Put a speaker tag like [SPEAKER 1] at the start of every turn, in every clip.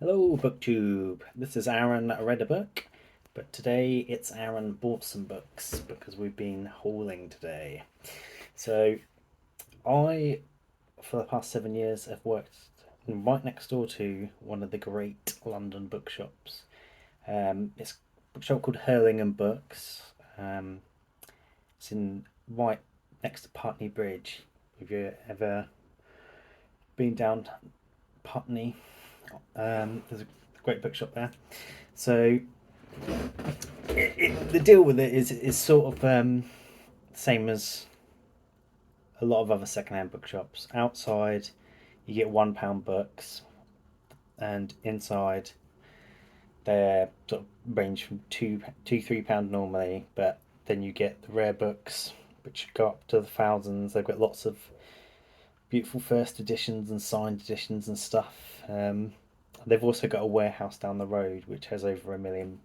[SPEAKER 1] Hello, BookTube. This is Aaron read a book, but today it's Aaron bought some books because we've been hauling today. So I, for the past 7 years, have worked right next door to one of the great London bookshops. It's a bookshop called Hurlingham Books. Um, it's in right next to Putney Bridge. Have you ever been down Putney? There's a great bookshop there. So the deal with it is sort of same as a lot of other secondhand bookshops. Outside, you get £1 books, and inside they're sort of range from £2, £3 normally, but then you get the rare books, which go up to the thousands. They've got lots of beautiful first editions and signed editions and stuff. They've also got a warehouse down the road which has over 1 million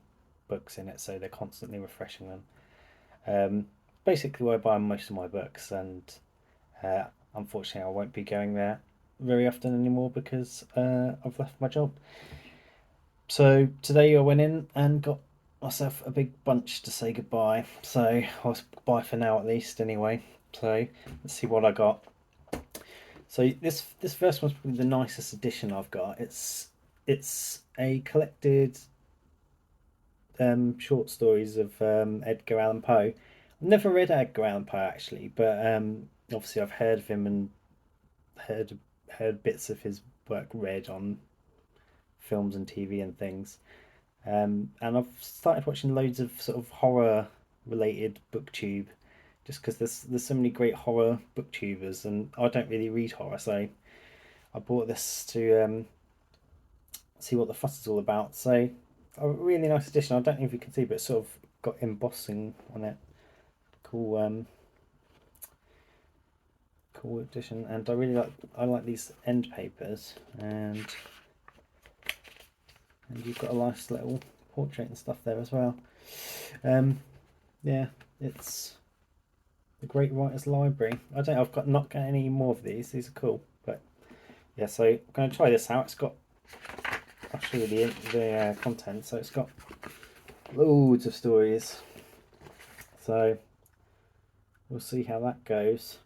[SPEAKER 1] books in it, so they're constantly refreshing them. Basically, where I buy most of my books, and uh, unfortunately, I won't be going there very often anymore because I've left my job. So today I went in and got myself a big bunch to say goodbye. So I was bye for now at least, anyway. So let's see what I got. So this first one's probably the nicest edition I've got. It's a collected short stories of Edgar Allan Poe. I've never read Edgar Allan Poe actually, but obviously I've heard of him and heard heard bits of his work read on films and TV and things. And I've started watching loads of sort of horror related booktube, just because there's so many great horror booktubers, and I don't really read horror, so I bought this to see what the fuss is all about. So a really nice edition. I don't know if you can see, but it's sort of got embossing on it. Cool, cool edition. And I like these end papers, and you've got a nice little portrait and stuff there as well. Yeah, it's the Great Writers Library. I've not got any more of these. These are cool, but yeah. So I'm going to try this out. I'll show you the content. So it's got loads of stories. So we'll see how that goes.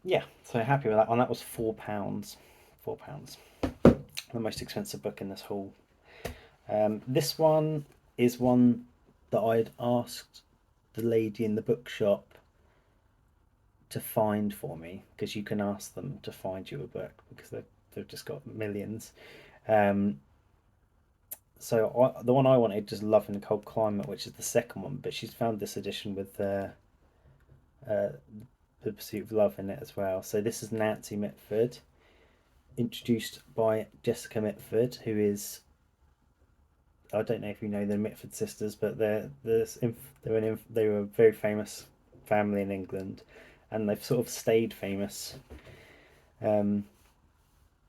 [SPEAKER 1] Yeah, so happy with that one. That was £4. £4. The most expensive book in this haul. This one is one that I'd asked the lady in the bookshop to find for me, because you can ask them to find you a book because they've just got millions. So the one I wanted is Love in a Cold Climate, which is the second one, but she's found this edition with uh, the Pursuit of Love in it as well. So this is Nancy Mitford, introduced by Jessica Mitford, who is, I don't know if you know the Mitford sisters, but they were a very famous family in England, and they've sort of stayed famous, um,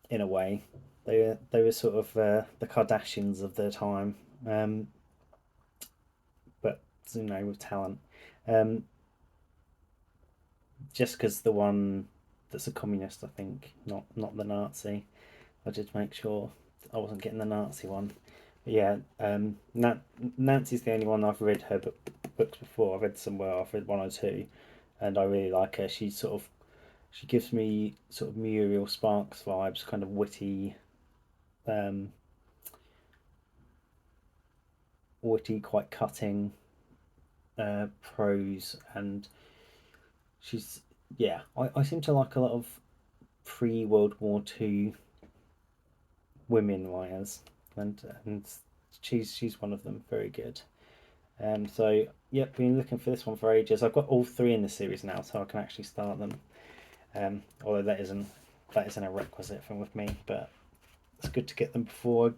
[SPEAKER 1] in a way. They were sort of the Kardashians of their time, but with talent. Um, Jessica's the one that's a communist, I think, not the Nazi. I did make sure I wasn't getting the Nazi one. But yeah, Nancy's the only one I've read her books before. I've read somewhere, I've read one or two, and I really like her. She gives me sort of Muriel Sparks vibes, kind of witty, um, quite cutting prose, and she's yeah. I seem to like a lot of pre World War Two women writers, and she's one of them. Very good. So yep, been looking for this one for ages. I've got all three in the series now, so I can actually start them. Although that isn't a requisite thing with me, but it's good to get them before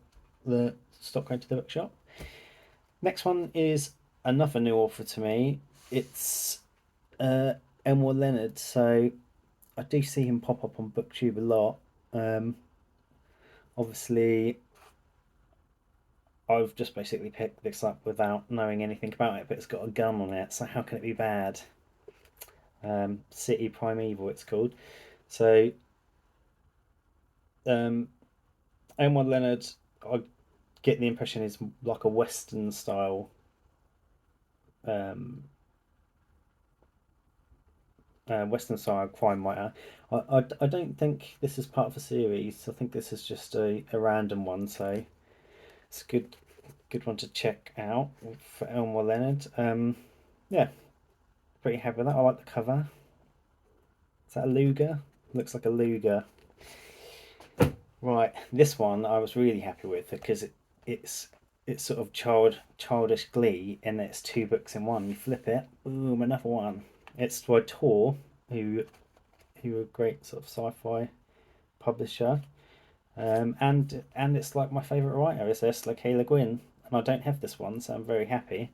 [SPEAKER 1] the stop going to the bookshop. Next one is another new author to me. It's Leonard. So I do see him pop up on BookTube a lot. Um, Obviously, I've just basically picked this up without knowing anything about it, but it's got a gun on it, so how can it be bad? City Primeval, it's called. So Elmore Leonard, I get the impression is like a Western style um, Western style crime writer. I don't think this is part of a series. I think this is just a random one. So it's a good one to check out for Elmore Leonard. Yeah, pretty happy with that. I like the cover. Is that a Luger? Looks like a Luger. Right, this one I was really happy with because it's it's sort of childish glee, and it's two books in one. You flip it, boom, another one. It's by Tor, who who are a great sort of sci-fi publisher, and it's like my favourite writer is Ursula K. Le Guin, and I don't have this one, so I'm very happy.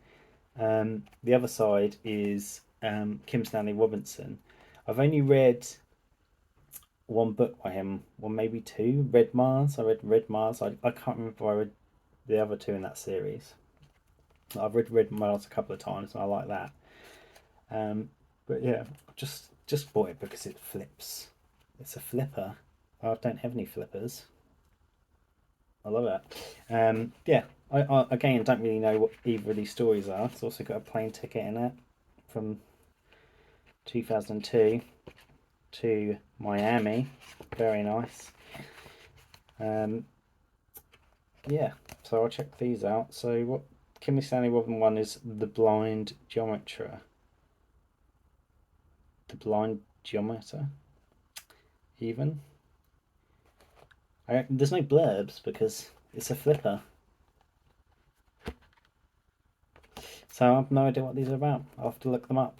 [SPEAKER 1] The other side is Kim Stanley Robinson. I've only read one book by him, or maybe two. Red Mars. I read Red Mars. I can't remember if I read the other two in that series. I've read Red Mars a couple of times, and I like that. Um, but yeah, just bought it because it flips. It's a flipper. I don't have any flippers. I love it. Yeah, I again don't really know what either of these stories are. It's also got a plane ticket in it from 2002 to Miami. Very nice. Um, yeah, so I'll check these out. So what Kimmy Stanley Robin one is The Blind Geometer. The Blind Geometer, even. There's no blurbs because it's a flipper. So I have no idea what these are about. I'll have to look them up.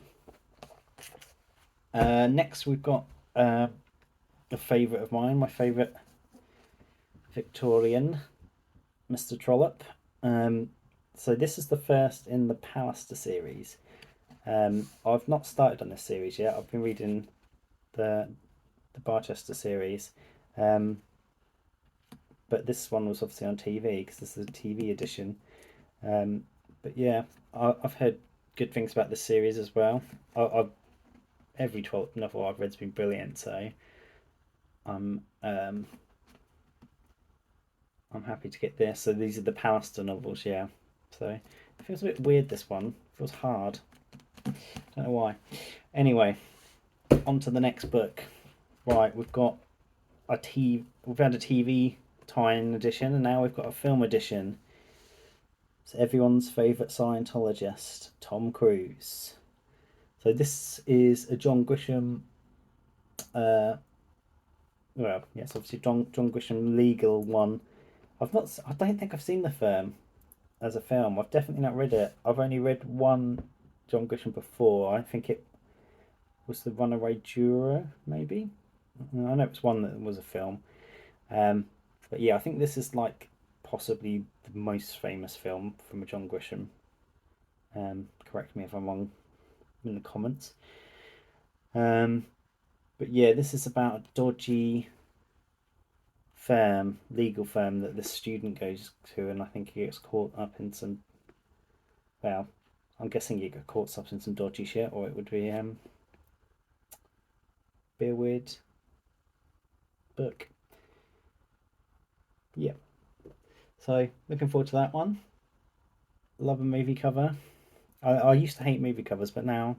[SPEAKER 1] Next we've got a favourite of mine, my favourite Victorian, Mr. Trollope. So this is the first in the Pallister series. I've not started on this series yet. I've been reading the Barchester series, but this one was obviously on TV because this is a TV edition. But yeah, I've heard good things about this series as well. Every 12th novel I've read's been brilliant, so I'm happy to get this. So these are the Pallister novels, yeah. So it feels a bit weird. This one it feels hard. Don't know why. Anyway, on to the next book. Right, we've had a TV tie-in edition, and now we've got a film edition. It's everyone's favourite Scientologist, Tom Cruise. So this is a John Grisham. Well, yes, obviously John Grisham legal one. I don't think I've seen The Firm as a film. I've definitely not read it. I've only read one John Grisham before. I think it was The Runaway Juror, maybe. I know it's one that was a film. But yeah, I think this is like possibly the most famous film from a John Grisham. Correct me if I'm wrong in the comments. But yeah, this is about a dodgy legal firm that the student goes to, and I think he gets caught up in some. Well, I'm guessing he got caught up in some dodgy shit, or it would be a weird book. Yeah. So looking forward to that one. Love a movie cover. I used to hate movie covers, but now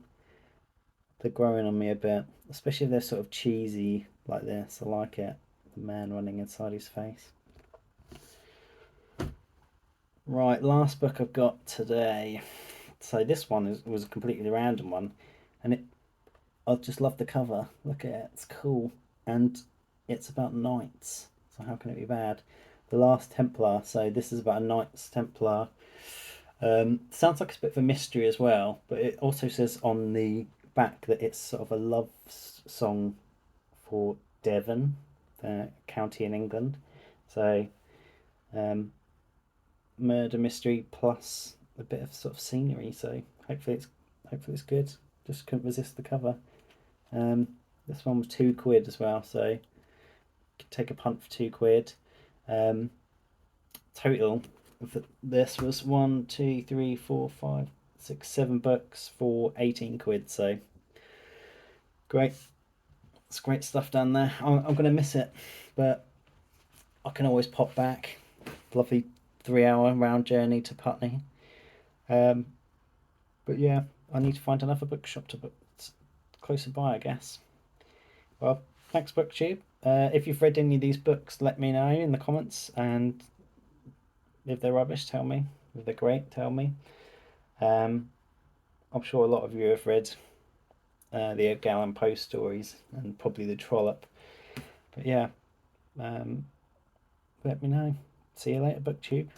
[SPEAKER 1] they're growing on me a bit, especially if they're sort of cheesy like this. I like it. The man running inside his face. Right, last book I've got today. So this one was a completely random one, and I just love the cover. Look at it, it's cool, and it's about knights. So how can it be bad? The Last Templar. So this is about a Knights Templar. Sounds like it's a bit of a mystery as well, but it also says on the back that it's sort of a love song for Devon, the county in England. So murder mystery plus a bit of sort of scenery. So hopefully it's good. Just couldn't resist the cover. This one was £2 as well, so you could take a punt for £2. Total this was 1, 2, 3, 4, 5, 6, 7 books for £18. So great, it's great stuff down there. I'm gonna miss it, but I can always pop back. Lovely 3 hour round journey to Putney. Um, but yeah, I need to find another bookshop to book closer by, I guess. Well, thanks, BookTube. If you've read any of these books, let me know in the comments, and if they're rubbish, tell me. If they're great, tell me. Um, I'm sure a lot of you have read the Edgar Allan Poe stories and probably the Trollope. But yeah, let me know. See you later, BookTube.